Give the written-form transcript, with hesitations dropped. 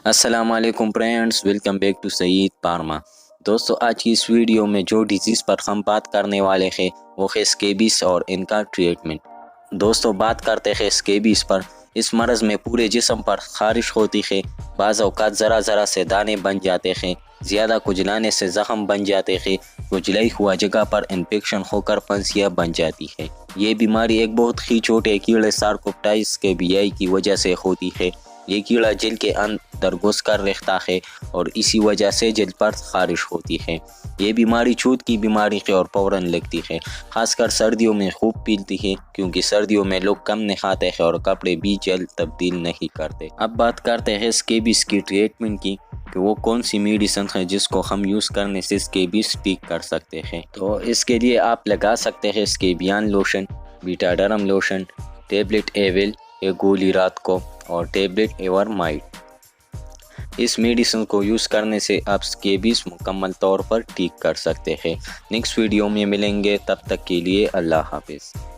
السلام علیکم friends, welcome back to سعید پارما۔ دوستو، آج کی اس ویڈیو میں جو ڈیزیز پر ہم بات کرنے والے ہیں وہ ہے اسکیبیس اور ان کا ٹریٹمنٹ۔ دوستو، بات کرتے ہیں اسکیبیس پر۔ اس مرض میں پورے جسم پر خارش ہوتی ہے، بعض اوقات ذرا سے دانے بن جاتے ہیں، زیادہ کھجلانے سے زخم بن جاتے ہیں، کھجلائی ہوا جگہ پر انفیکشن ہو کر پھنسیاں بن جاتی ہے۔ یہ بیماری ایک بہت ہی چھوٹے کیڑے سارکوپٹائٹس کے بیائی کی وجہ سے ہوتی ہے۔ یہ کیڑا جلد کے اندر گھس کر رہتا ہے اور اسی وجہ سے جلد پر خارش ہوتی ہے۔ یہ بیماری چھوت کی بیماری ہے اور فوراً لگتی ہے، خاص کر سردیوں میں خوب پھیلتی ہے، کیونکہ سردیوں میں لوگ کم نہاتے ہیں اور کپڑے بھی جلد تبدیل نہیں کرتے۔ اب بات کرتے ہیں اسکیبیس کی ٹریٹمنٹ کی، کہ وہ کون سی میڈیسن ہے جس کو ہم یوز کرنے سے اسکیبیس ٹھیک کر سکتے ہیں۔ تو اس کے لیے آپ لگا سکتے ہیں اسکیبیان لوشن، بیٹاڈرم لوشن، ٹیبلٹ ایول، ایک گولی رات کو، اور ٹیبلٹ ایور مائٹ۔ اس میڈیسن کو یوز کرنے سے آپ اسکیبیس مکمل طور پر ٹھیک کر سکتے ہیں۔ نیکسٹ ویڈیو میں ملیں گے، تب تک کے لیے اللہ حافظ۔